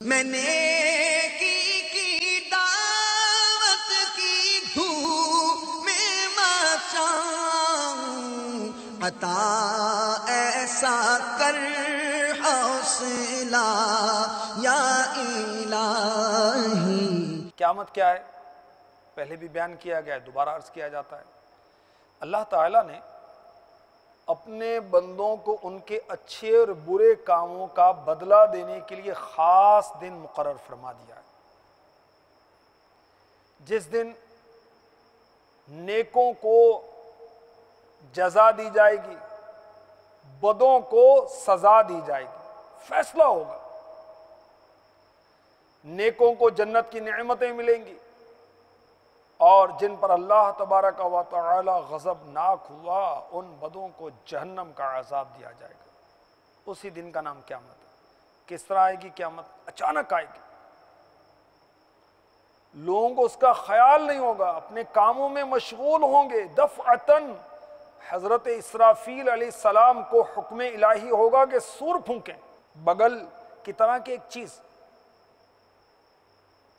میں نے کی دعوت کی دھوم میں مچاؤں، عطا ایسا کر حوصلہ یا الہی۔ قیامت کیا ہے؟ پہلے بھی بیان کیا گیا ہے، دوبارہ عرض کیا جاتا ہے۔ اللہ تعالیٰ نے اپنے بندوں کو ان کے اچھے اور برے کاموں کا بدلہ دینے کے لیے خاص دن مقرر فرما دیا ہے، جس دن نیکوں کو جزا دی جائے گی، بدوں کو سزا دی جائے گی، فیصلہ ہوگا۔ نیکوں کو جنت کی نعمتیں ملیں گی، اور جن پر اللہ تبارک و تعالی غضبناک ہوا ان بدوں کو جہنم کا عذاب دیا جائے گا۔ اسی دن کا نام قیامت ہے۔ کس طرح آئے گی قیامت؟ اچانک آئے گی، لوگوں کو اس کا خیال نہیں ہوگا، اپنے کاموں میں مشغول ہوں گے۔ دفعتاً حضرت اسرافیل علیہ السلام کو حکم الہی ہوگا کہ سور پھونکیں، بغل کی طرح کی ایک چیز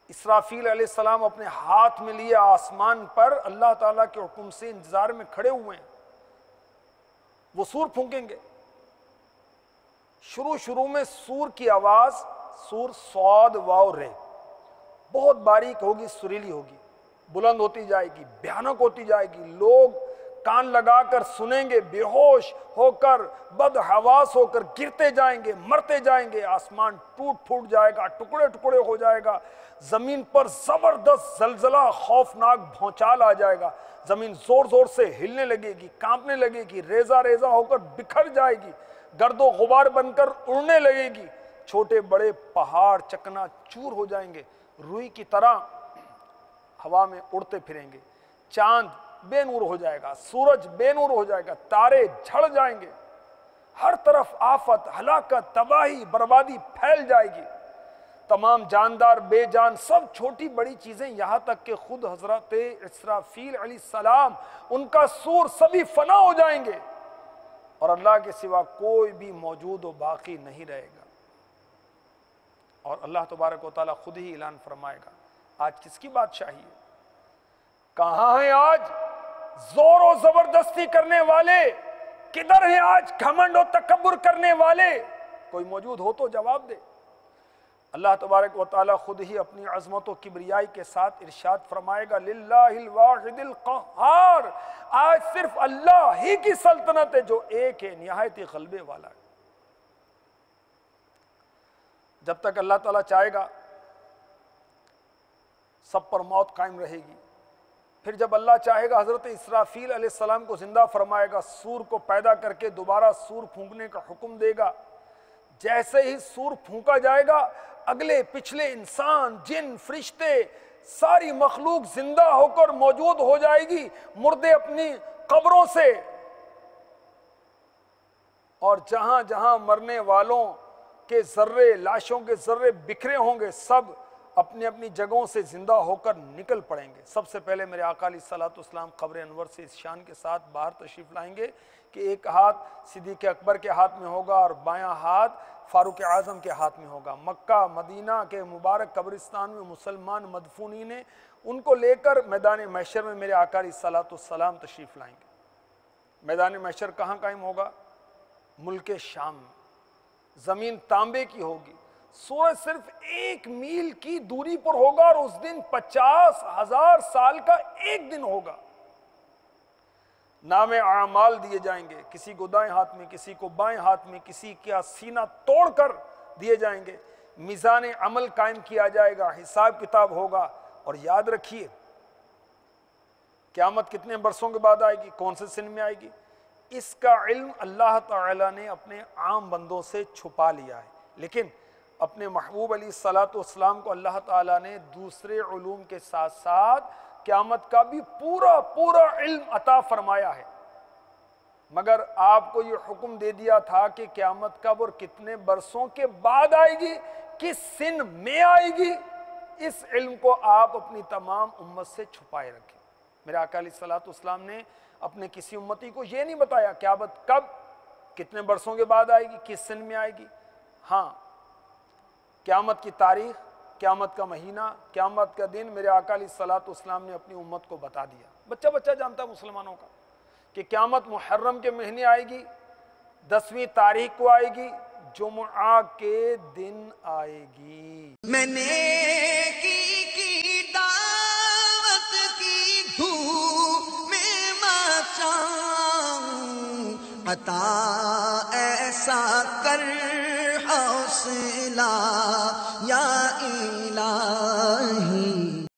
اسرافیل علیہ السلام اپنے ہاتھ میں لیے آسمان پر اللہ تعالیٰ کے حکم سے انتظار میں کھڑے ہوئے ہیں، وہ سور پھونکیں گے۔ شروع میں سور کی آواز، سور صاد واو رے، بہت باریک ہوگی، سریلی ہوگی، بلند ہوتی جائے گی، بھیانک ہوتی جائے گی، لوگ کان لگا کر سنیں گے، بے ہوش ہو کر، بد حواس ہو کر گرتے جائیں گے، مرتے جائیں گے، آسمان ٹوٹ پھوٹ جائے گا، ٹکڑے ٹکڑے ہو جائے گا، زمین پر زبردست زلزلہ، خوفناک بھونچال آ جائے گا، زمین زور زور سے ہلنے لگے گی، کانپنے لگے گی، ریزہ ریزہ ہو کر بکھر جائے گی، گرد و غبار بن کر اڑنے لگے گی، چھوٹے بڑے پہاڑ چکنا چور ہو جائیں گے، روئی کی طرح ہوا میں اڑتے پھریں گے، چاند بے نور ہو جائے گا، سورج بے نور ہو جائے گا، تارے جھڑ جائیں گے، ہر طرف آفت، ہلاکت، تباہی، بربادی پھیل جائے گی، تمام جاندار بے جان، سب چھوٹی بڑی چیزیں، یہاں تک کہ خود حضرت اسرافیل علیہ السلام، ان کا سور، سبھی فنا ہو جائیں گے، اور اللہ کے سوا کوئی بھی موجود و باقی نہیں رہے گا۔ اور اللہ تبارک و تعالیٰ خود ہی اعلان فرمائے گا، آج کس کی بادشاہی ہے؟ کہاں ہیں آج زور و زبردستی کرنے والے؟ کدھر ہیں آج گھمنڈ و تکبر کرنے والے؟ کوئی موجود ہو تو جواب دے۔ اللہ تبارک و تعالیٰ خود ہی اپنی عظمت و کبریائی کے ساتھ ارشاد فرمائے گا، للہ الواحد القہار، آج صرف اللہ ہی کی سلطنت ہے جو ایک ہے، نہایت ہی غلبے والا ہے۔ جب تک اللہ تعالیٰ چاہے گا سب پر موت قائم رہے گی، پھر جب اللہ چاہے گا حضرت اسرافیل علیہ السلام کو زندہ فرمائے گا، سور کو پیدا کر کے دوبارہ سور پھونکنے کا حکم دے گا۔ جیسے ہی سور پھونکا جائے گا، اگلے پچھلے انسان، جن، فرشتے، ساری مخلوق زندہ ہو کر موجود ہو جائے گی، مردے اپنی قبروں سے، اور جہاں جہاں مرنے والوں کے ذرے، لاشوں کے ذرے بکھرے ہوں گے، سب اپنی اپنی جگہوں سے زندہ ہو کر نکل پڑیں گے۔ سب سے پہلے میرے آقا علیہ الصلوۃ والسلام قبر انور سے اس شان کے ساتھ باہر تشریف لائیں گے کہ ایک ہاتھ صدیق اکبر کے ہاتھ میں ہوگا اور بایاں ہاتھ فاروق اعظم کے ہاتھ میں ہوگا۔ مکہ مدینہ کے مبارک قبرستان میں مسلمان مدفونین ہیں، ان کو لے کر میدان محشر میں میرے آقا علیہ الصلوۃ والسلام تشریف لائیں گے۔ میدان محشر کہاں قائم ہوگا؟ ملک شام میں، زمین تانبے کی ہوگی، سورج صرف 1 میل کی دوری پر ہوگا، اور اس دن 50,000 سال کا ایک دن ہوگا۔ نام اعمال دیے جائیں گے، کسی کو دائیں ہاتھ میں، کسی کو بائیں ہاتھ میں، کسی کا سینہ توڑ کر دیے جائیں گے، میزان عمل قائم کیا جائے گا، حساب کتاب ہوگا۔ اور یاد رکھیے قیامت کتنے برسوں کے بعد آئے گی، کون سے سن میں آئے گی، اس کا علم اللہ تعالیٰ نے اپنے عام بندوں سے چھپا لیا ہے، لیکن اپنے محبوب علیہ الصلوۃ والسلام کو اللہ تعالیٰ نے دوسرے علوم کے ساتھ ساتھ قیامت کا بھی پورا علم عطا فرمایا ہے، مگر آپ کو یہ حکم دے دیا تھا کہ قیامت کب اور کتنے برسوں کے بعد آئے گی، کس سن میں آئے گی، اس علم کو آپ اپنی تمام امت سے چھپائے رکھیں۔ میرے آقا علیہ الصلوۃ والسلام نے اپنے کسی امتی کو یہ نہیں بتایا قیامت کب، کتنے برسوں کے بعد آئے گی، کس سن میں آئے گی۔ ہاں، قیامت کی تاریخ، قیامت کا مہینہ، قیامت کا دن میرے آقا علیہ الصلوۃ والسلام نے اپنی امت کو بتا دیا. بچہ بچہ جانتا مسلمانوں کا کہ قیامت محرم کے مہینے آئے گی، 10ویں تاریخ کو آئے گی، جمعہ کے دن آئے گی. میں نے کی دعوت کی دھوم میں مچاؤں، عطا ایسا کر حوصلہ یا الہی.